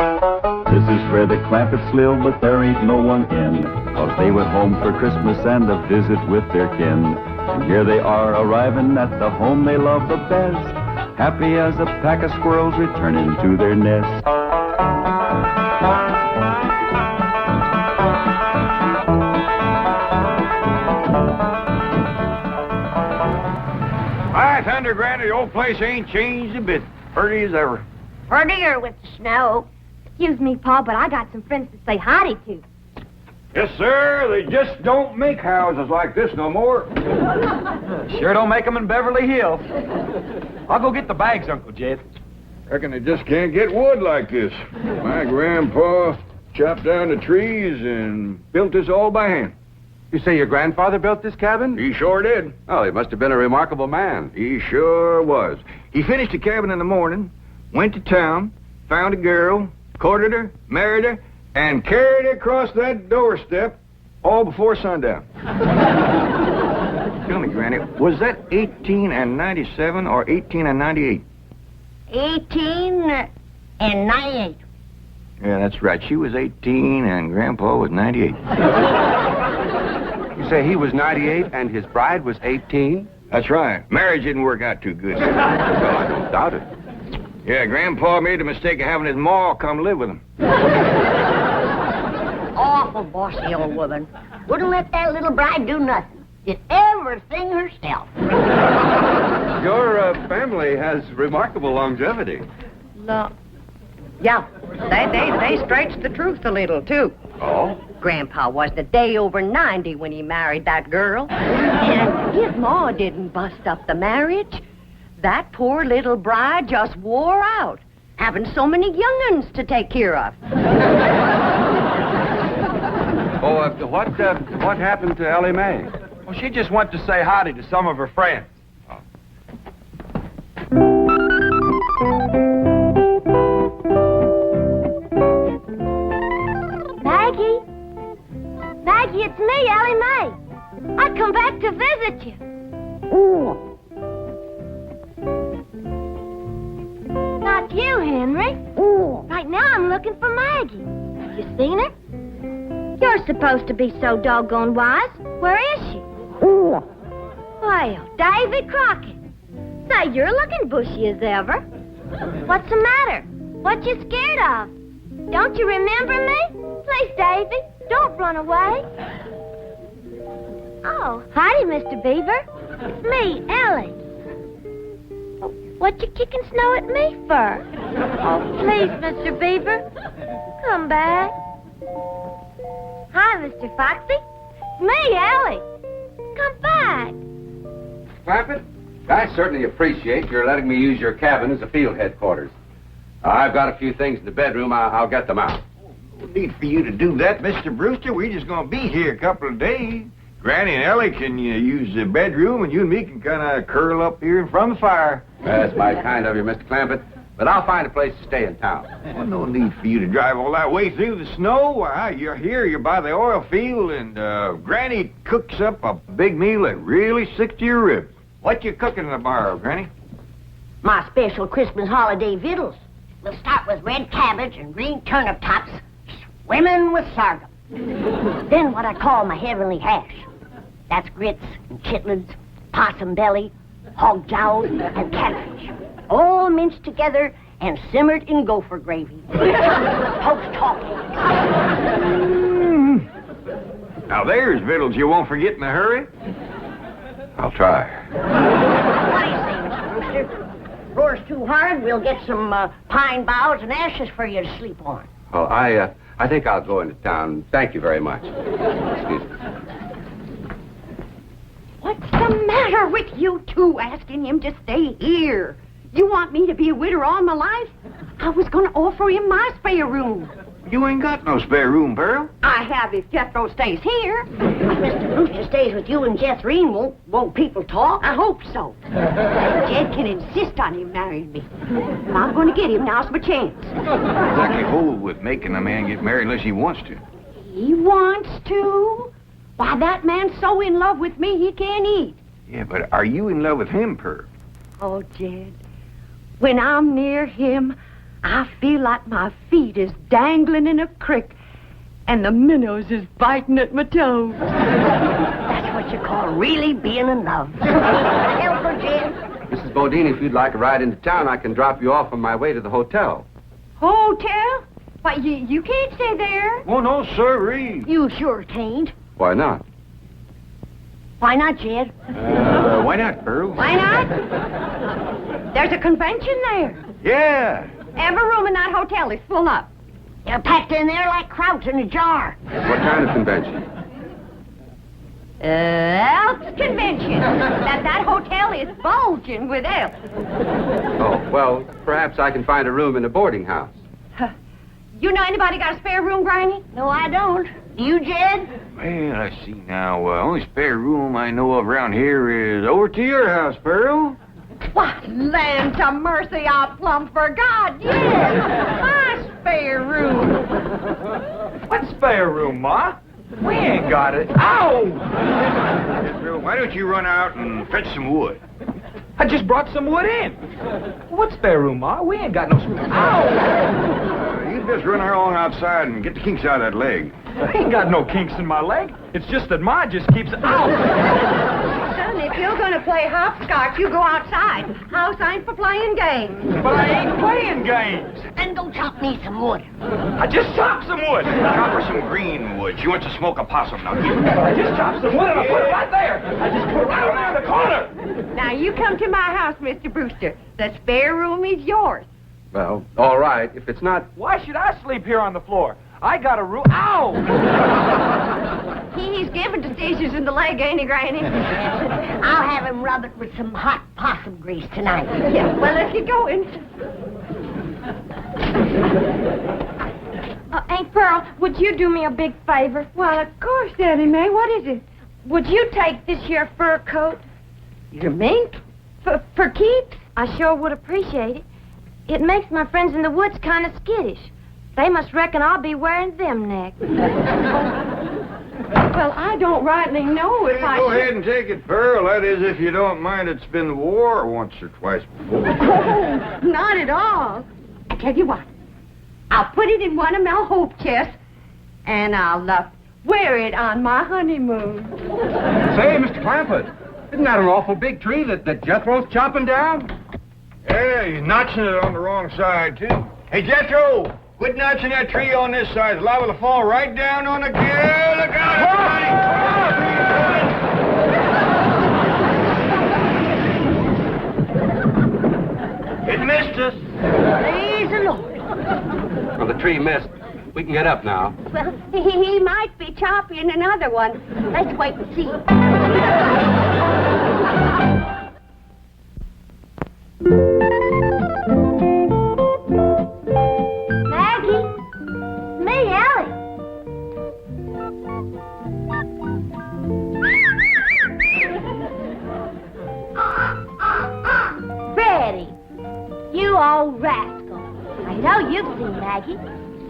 This is where the Clampetts live, but there ain't no one in, 'cause they went home for Christmas and a visit with their kin. And here they are arriving at the home they love the best, happy as a pack of squirrels returning to their nest. Hi, Thunder Granny, the old place ain't changed a bit. Pretty as ever. Prettier with the snow. Excuse me, Pa, but I got some friends to say howdy to. Yes, sir. They just don't make houses like this no more. Sure don't make them in Beverly Hills. I'll go get the bags, Uncle Jed. Reckon they just can't get wood like this. My grandpa chopped down the trees and built this all by hand. You say your grandfather built this cabin? He sure did. Oh, he must have been a remarkable man. He sure was. He finished the cabin in the morning, went to town, found a girl, courted her, married her, and carried her across that doorstep all before sundown. Tell me, Granny, was that 18 and 97 or 18 and 98? 18 and 98. Yeah, that's right. She was 18 and Grandpa was 98. You say he was 98 and his bride was 18? That's right. Marriage didn't work out too good. Well, I don't doubt it. Yeah, Grandpa made the mistake of having his ma come live with him. Awful bossy old woman. Wouldn't let that little bride do nothing. Did everything herself. Your family has remarkable longevity. No. Yeah, they stretched the truth a little, too. Oh? Grandpa was a day over 90 when he married that girl. And his ma didn't bust up the marriage. That poor little bride just wore out, having so many young'uns to take care of. Oh, what happened to Ellie Mae? Well, she just went to say howdy to some of her friends. Maggie? Maggie, it's me, Ellie Mae. I come back to visit you. Ooh. Not you, Henry. Ooh. Right now I'm looking for Maggie. Have you seen her? You're supposed to be so doggone wise. Where is she? Ooh. Well, Davy Crockett. Say, you're looking bushy as ever. What's the matter? What you scared of? Don't you remember me? Please, Davy, don't run away. Oh, howdy, Mr. Beaver. It's me, Ellie. What you kicking snow at me for? Oh, please, Mr. Beaver, come back. Hi, Mr. Foxy. It's me, Ellie. Come back. Clampett, I certainly appreciate your letting me use your cabin as a field headquarters. I've got a few things in the bedroom. I'll get them out. No need for you to do that, Mr. Brewster. We're just going to be here a couple of days. Granny and Ellie can use the bedroom, and you and me can kind of curl up here in front of the fire. That's mighty kind of you, Mr. Clampett. But I'll find a place to stay in town. Well, no need for you to drive all that way through the snow. Why, you're here, you're by the oil field, and Granny cooks up a big meal that really sticks to your ribs. What you cooking tomorrow, Granny? My special Christmas holiday victuals. We'll start with red cabbage and green turnip tops, swimming with sorghum. Then what I call my heavenly hash. That's grits and chitlins, possum belly, hog jowls, and catfish. All minced together and simmered in gopher gravy. Folks talking. Now there's victuals you won't forget in a hurry. I'll try. What do you say, Mr. Brewster? Roars too hard, we'll get some pine boughs and ashes for you to sleep on. Well, I think I'll go into town. Thank you very much. Excuse me. What's the matter with you two asking him to stay here? You want me to be a widow all my life? I was going to offer him my spare room. You ain't got no spare room, Pearl. I have if Jethro stays here. If Mr. Brewster stays with you and Jethrine, won't people talk? I hope so. Jed can insist on him marrying me. And I'm going to get him. Now's my chance. Exactly hold with making a man get married unless he wants to. He wants to? Why, that man's so in love with me he can't eat. Yeah, but are you in love with him, Pearl? Oh, Jed, when I'm near him, I feel like my feet is dangling in a creek and the minnows is biting at my toes. That's what you call really being in love. Help her, Jed. Mrs. Bodine, if you'd like a ride into town, I can drop you off on my way to the hotel. Hotel? Why, you can't stay there. Oh, no, sirree. You sure can't. Why not? Why not, Jed? Why not, Pearl? Why not? There's a convention there. Yeah. Every room in that hotel is full up. You're packed in there like kraut in a jar. What kind of convention? Elks convention. That hotel is bulging with elks. Oh, well, perhaps I can find a room in a boarding house. You know anybody got a spare room, Granny? No, I don't. Do you, Jed? Well, I see now. Only spare room I know of around here is over to your house, Pearl. Why, land to mercy, I plumb forgot. Yes, my spare room. What spare room, Ma? We ain't got it. Ow! Pearl, why don't you run out and fetch some wood? I just brought some wood in. What spare room, Ma? We ain't got no spare. Ow! You just run along outside and get the kinks out of that leg. I ain't got no kinks in my leg. It's just that Ma just keeps... Ow! Son, if you're going to play hopscotch, you go outside. House ain't for playing games. But I ain't playing games. Then go chop me some wood. I just chopped some wood. Chop her some green wood. She wants to smoke a possum. Now give her. I just chopped some wood and I put it right there. I just put it right over there in the corner. Now, you come to my house, Mr. Brewster. The spare room is yours. Well, all right. If it's not... Why should I sleep here on the floor? I got a room... Ow! He's given to seizures in the leg, ain't he, Granny? I'll have him rub it with some hot possum grease tonight. Yeah, well, let's get going. Aunt Pearl, would you do me a big favor? Well, of course, Daddy May. What is it? Would you take this here fur coat? Your mink? For keeps? I sure would appreciate it. It makes my friends in the woods kind of skittish. They must reckon I'll be wearing them next. Well, I don't rightly know if I Go should... ahead and take it, Pearl. That is, if you don't mind, it's been the war once or twice before. Oh, not at all. I tell you what. I'll put it in one of my hope chests, and I'll wear it on my honeymoon. Say, Mr. Clampett, isn't that an awful big tree that Jethro's chopping down? Yeah, he's notching it on the wrong side, too. Hey, Jethro, quit notching that tree on this side. It's liable to fall right down on the... Look out, everybody! It missed us. Praise the Lord. Well, the tree missed. We can get up now. Well, he might be chopping another one. Let's wait and see. Maggie? Me, Ellie. Freddie, you old rascal. I know you've seen Maggie.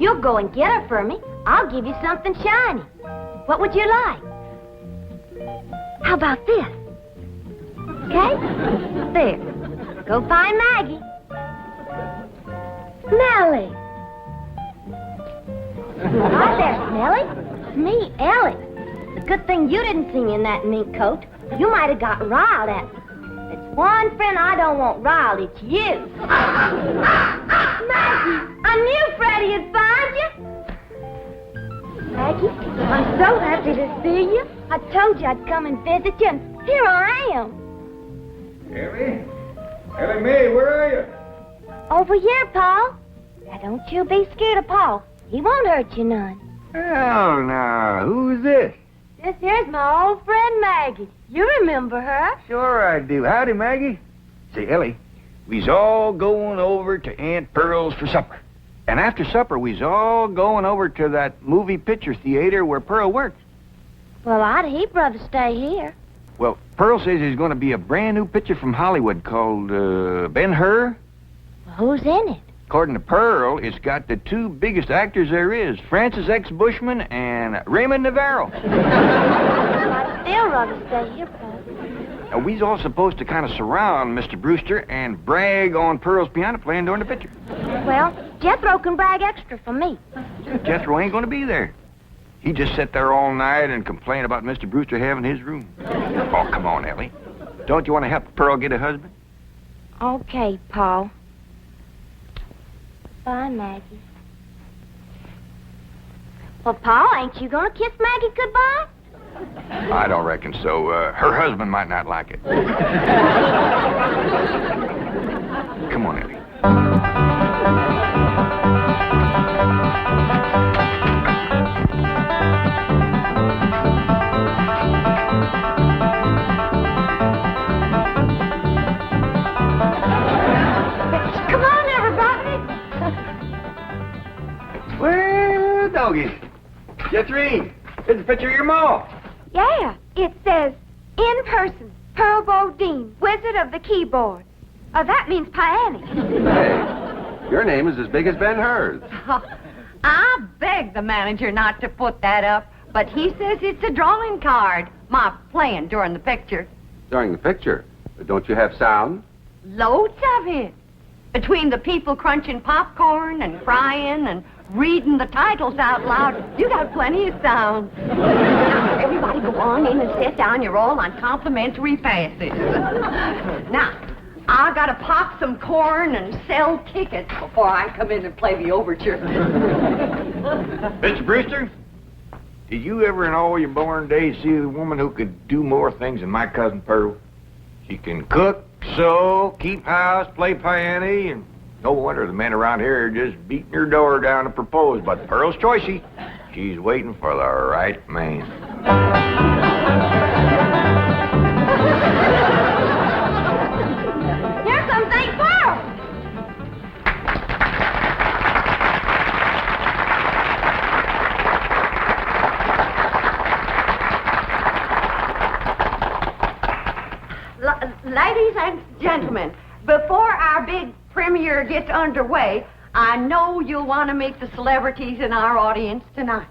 You'll go and get her for me. I'll give you something shiny. What would you like? How about this? Okay? There. Go find Maggie. Smelly. Hi there, Smelly. It's me, Ellie. It's a good thing you didn't see me in that mink coat. You might have got riled at me. It's one friend I don't want riled. It's you. Maggie, I knew Freddie would find you. Maggie, I'm so happy to see you. I told you I'd come and visit you, and here I am. Ellie? Ellie Mae, where are you? Over here, Paul. Now, don't you be scared of Paul. He won't hurt you none. Well, now, who's this? This here's my old friend Maggie. You remember her? Sure I do. Howdy, Maggie. Say, Ellie, we's all going over to Aunt Pearl's for supper. And after supper, we's all going over to that movie picture theater where Pearl works. Well, I'd heap rather stay here. Well, Pearl says there's going to be a brand new picture from Hollywood called Ben-Hur. Well, who's in it? According to Pearl, it's got the two biggest actors there is, Francis X. Bushman and Raymond Navarro. Well, I'd still rather stay here, Paul. Now, we's all supposed to kind of surround Mr. Brewster and brag on Pearl's piano playing during the picture. Well, Jethro can brag extra for me. Jethro ain't going to be there. He just sit there all night and complain about Mr. Brewster having his room. Oh, come on, Ellie. Don't you want to help Pearl get a husband? Okay, Paul. Bye, Maggie. Well, Paul, ain't you gonna kiss Maggie goodbye? I don't reckon so. Her husband might not like it. Come on, Ellie. Come on, everybody. Well, doggy. Jethrine, it's a picture of your ma. Yeah, it says, in person, Pearl Bodine, Wizard of the Keyboard. That means Piany. Hey, your name is as big as Ben-Hur's. I begged the manager not to put that up, but he says it's a drawing card. My playing during the picture. During the picture, don't you have sound? Loads of it. Between the people crunching popcorn and crying and reading the titles out loud, you got plenty of sound. Now, everybody go on in and sit down. You're all on complimentary passes. Now, I gotta pop some corn and sell tickets before I come in and play the overture. Mr. Brewster, did you ever in all your born days see a woman who could do more things than my cousin Pearl? She can cook, sew, keep house, play piano, and no wonder the men around here are just beating her door down to propose. But Pearl's choicey. She's waiting for the right man. Here's some St. Pearl. Ladies and gentlemen, before our big premiere gets underway, I know you'll want to meet the celebrities in our audience tonight.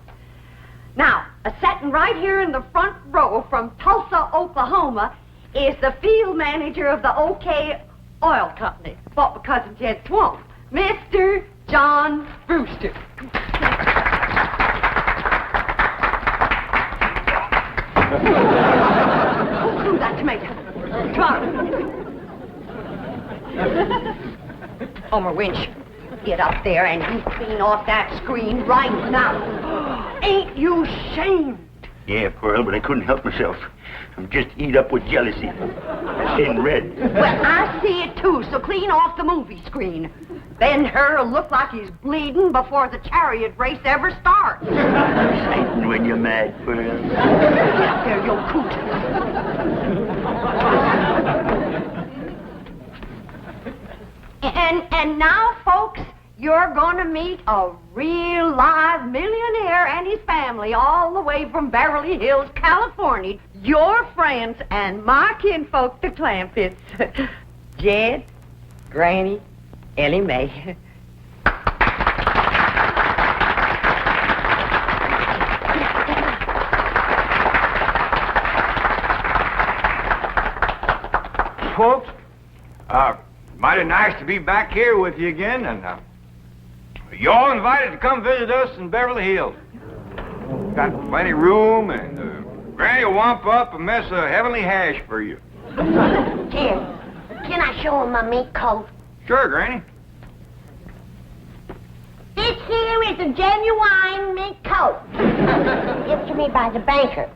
Now, sitting right here in the front row from Tulsa, Oklahoma, is the field manager of the OK Oil Company, bought my cousin Jed Swamp, Mr. John Brewster. Do that to me. Come on. Homer Winch, get up there and you clean off that screen right now. Ain't you ashamed? Yeah, Pearl, but I couldn't help myself. I'm just eat up with jealousy. I seen red. Well, I see it too, so clean off the movie screen. Ben-Hur'll look like he's bleeding before the chariot race ever starts. Exciting when you're mad, Pearl. Get up there, you coot. And now, folks, you're going to meet a real live millionaire and his family all the way from Beverly Hills, California. Your friends and my kinfolk, the Clampets. Jed, Granny, Ellie Mae. Folks, mighty nice to be back here with you again, and you all invited to come visit us in Beverly Hills. Got plenty of room, and Granny will wamp up a mess of heavenly hash for you. Jed, can I show him my mink coat? Sure, Granny. This here is a genuine mink coat. Given to me by the banker.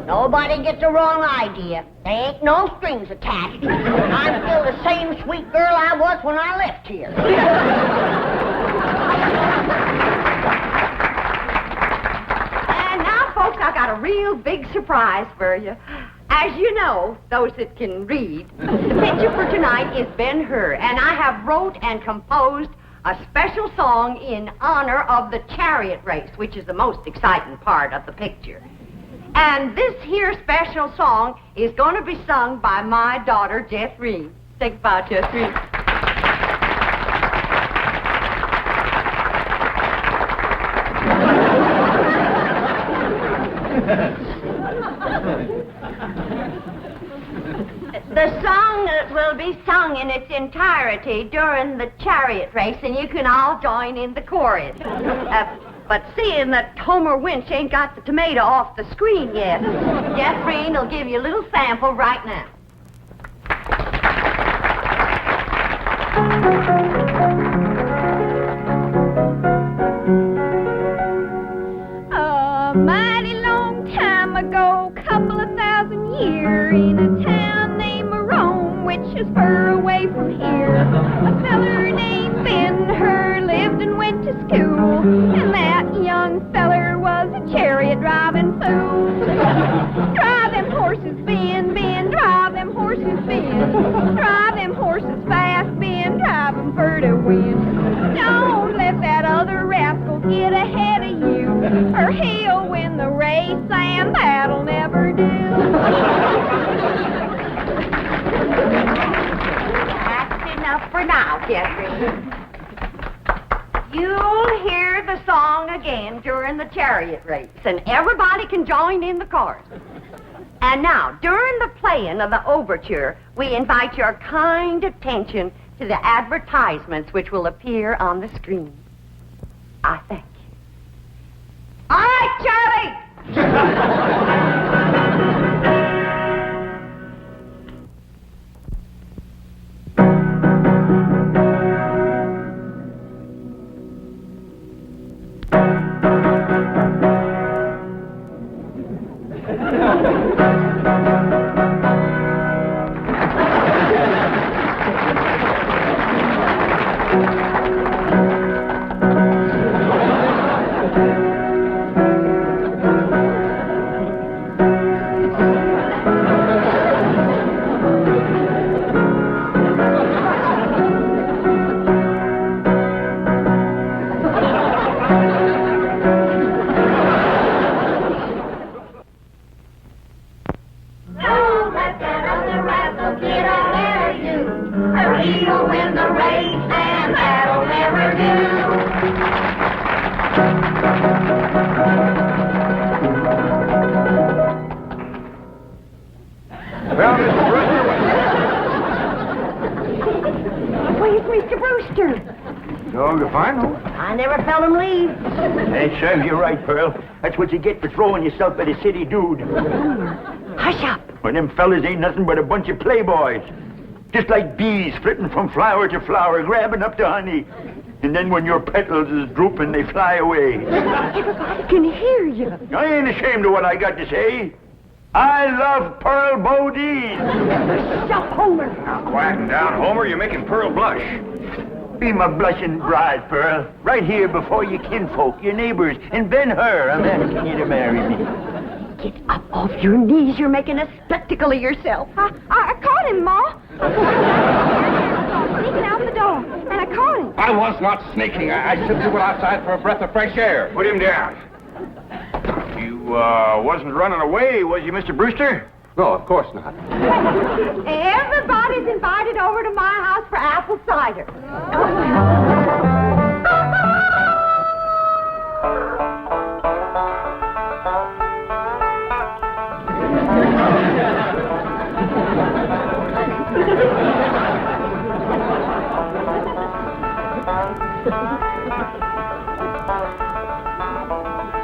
Nobody gets the wrong idea. There ain't no strings attached. I'm still the same sweet girl I was when I left here. And now, folks, I got a real big surprise for you. As you know, those that can read, the picture for tonight is Ben-Hur, and I have wrote and composed a special song in honor of the chariot race, which is the most exciting part of the picture. And this here special song is going to be sung by my daughter, Jethrine. Say goodbye, Jethrine. in its entirety during the chariot race, and you can all join in the chorus. But seeing that Homer Winch ain't got the tomato off the screen yet, Jeff Green will give you a little sample right now. A mighty long time ago, couple of thousand years, in a town named Rome, which is far away from here, a feller named Ben-Hur lived and went to school, and that young feller was a chariot driving fool. Drive them horses, Ben, Ben, drive them horses, Ben. Drive them horses fast, Ben, drive them for to win. Don't let that other rascal get ahead of you, or he'll win the race, and that'll never do. That's enough for now, Jeffrey. You'll hear the song again during the chariot race, and everybody can join in the chorus. And now, during the playing of the overture, we invite your kind attention to the advertisements which will appear on the screen. I thank you. All right, Charlie! Well, Mr. Brewster, Where's Mr. Brewster? dog to find him. I never felt him leave. That serves you right, Pearl. That's what you get for throwing yourself at a city dude. Hush up. When them fellas ain't nothing but a bunch of playboys. Just like bees flitting from flower to flower, grabbing up the honey. And then when your petals is drooping, they fly away. Everybody can hear you. I ain't ashamed of what I got to say. I love Pearl Bodine. Stop, Homer. Now, quieten down, Homer. You're making Pearl blush. Be my blushing bride, Pearl. Right here before your kinfolk, your neighbors, and Ben-Hur, I'm asking you to marry me. Get up off your knees. You're making a spectacle of yourself. I caught him, Ma. Sneaking out the door, and I caught him. I was not sneaking. I simply went outside for a breath of fresh air. Put him down. You, wasn't running away, was you, Mr. Brewster? No, of course not. Everybody's invited over to my house for apple cider.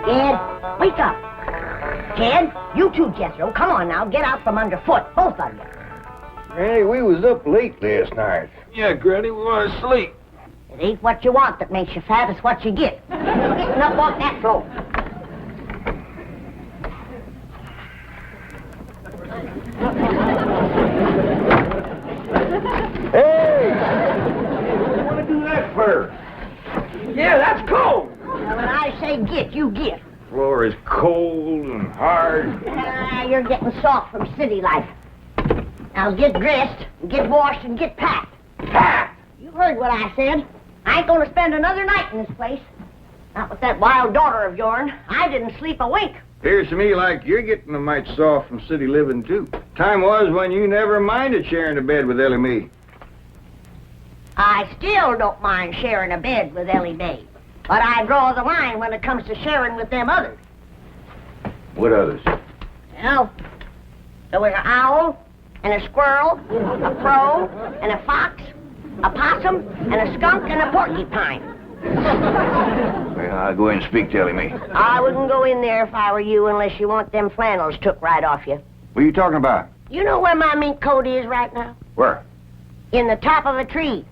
Ted, wake up. Ted, you too, Jethro. Come on now. Get out from underfoot, both of you. Hey, we was up late last night. Yeah, Granny, we want to sleep. It ain't what you want that makes you fat, it's what you get. Getting up off that floor. Hey! What do you want to do that for? Yeah, that's cold. Now, when I say get, you get. Floor is cold and hard. You're getting soft from city life. Now get dressed, and get washed, and get packed. Packed! You heard what I said. I ain't gonna spend another night in this place. Not with that wild daughter of yourn. I didn't sleep a wink. Appears to me like you're getting a mite soft from city living, too. Time was when you never minded sharing a bed with Ellie Mae. I still don't mind sharing a bed with Ellie Mae. But I draw the line when it comes to sharing with them others. What others? Well, there was an owl, and a squirrel, a crow, and a fox, a possum, and a skunk, and a porcupine. Well, I'll go in and speak to Ellie Mae. I wouldn't go in there if I were you unless you want them flannels took right off you. What are you talking about? You know where my mink coat is right now? Where? In the top of a tree,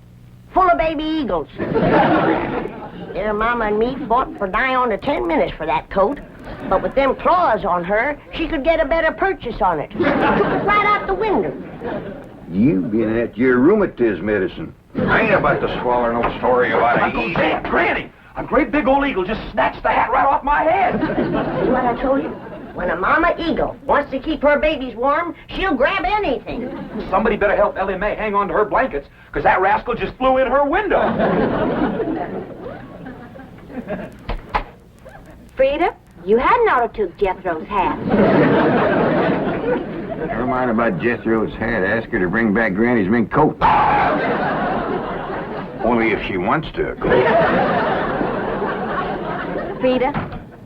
full of baby eagles. Their mama and me fought for nigh on to 10 minutes for that coat. But with them claws on her, she could get a better purchase on it. Right out the window. You been at your rheumatism medicine. I ain't about to swallow no story about Uncle an Sam, Granny, a great big old eagle just snatched the hat right off my head. See what I told you? When a mama eagle wants to keep her babies warm, she'll grab anything. Somebody better help Ellie Mae hang on to her blankets, because that rascal just flew in her window. Frida, you hadn't ought to took Jethro's hat. Never mind about Jethro's hat. Ask her to bring back Granny's mink coat. Only if she wants to, of course. Frida,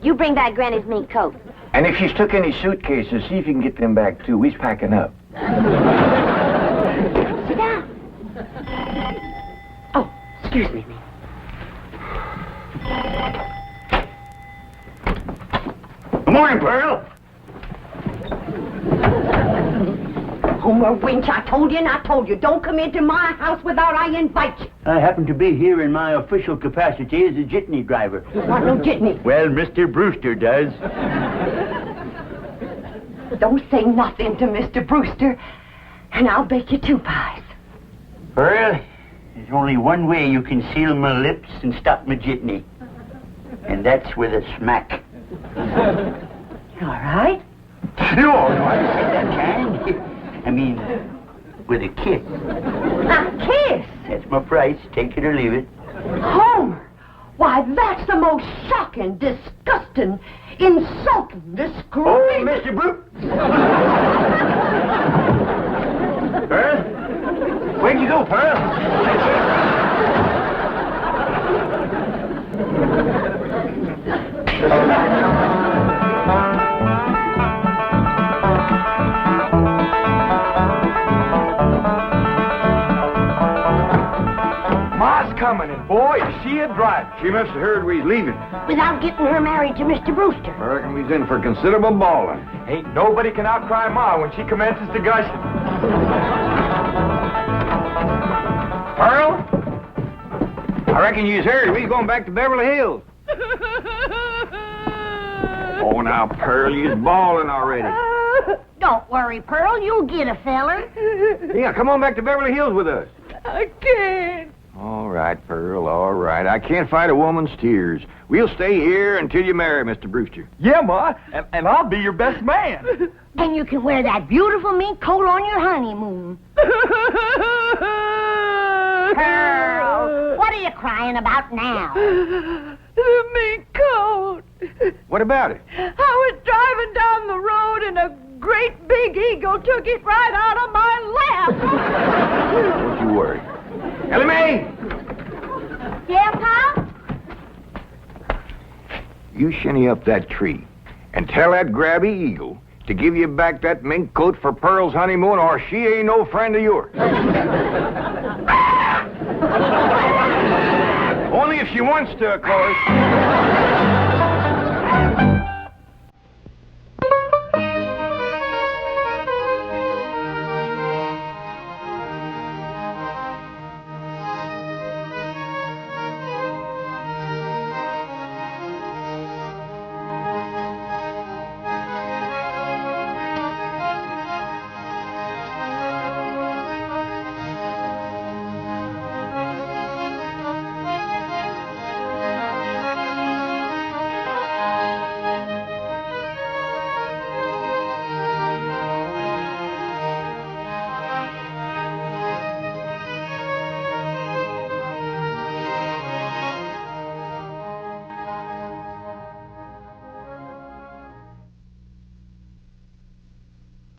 you bring back Granny's mink coat. And if she's took any suitcases, see if you can get them back, too. We's packing up. Sit down. Oh, excuse me. Good morning, Pearl. Homer Winch, I told you and I told you, don't come into my house without I invite you. I happen to be here in my official capacity as a jitney driver. You want no jitney? Well, Mr. Brewster does. Don't say nothing to Mr. Brewster, and I'll bake you 2 pies. Pearl, there's only one way you can seal my lips and stop my jitney. And that's with a smack. All right? No, I said that kind. I mean, with a kiss. A kiss? That's my price. Take it or leave it. Homer! Why, that's the most shocking, disgusting, insulting, disgraceful... Oh, Mr. Brew... Pearl? Where'd you go, Pearl? Ma's coming, and boy, is she a driver. She must have heard we was leaving. Without getting her married to Mr. Brewster. I reckon we's in for considerable bawling. Ain't nobody can outcry Ma when she commences to gushing. Pearl? I reckon you's heard we's going back to Beverly Hills. Oh, now, Pearl, you's bawling already. Don't worry, Pearl. You'll get a feller. Yeah, come on back to Beverly Hills with us. I can't. All right, Pearl, all right. I can't fight a woman's tears. We'll stay here until you marry Mr. Brewster. Yeah, Ma, and I'll be your best man. And you can wear that beautiful mink coat on your honeymoon. Pearl, what are you crying about now? The mink coat. What about it? I was driving down the road and a great big eagle took it right out of my lap. Don't you worry. Ellie Mae! Yeah, Pop? You shinny up that tree and tell that grabby eagle to give you back that mink coat for Pearl's honeymoon, or she ain't no friend of yours. Only if she wants to, of course.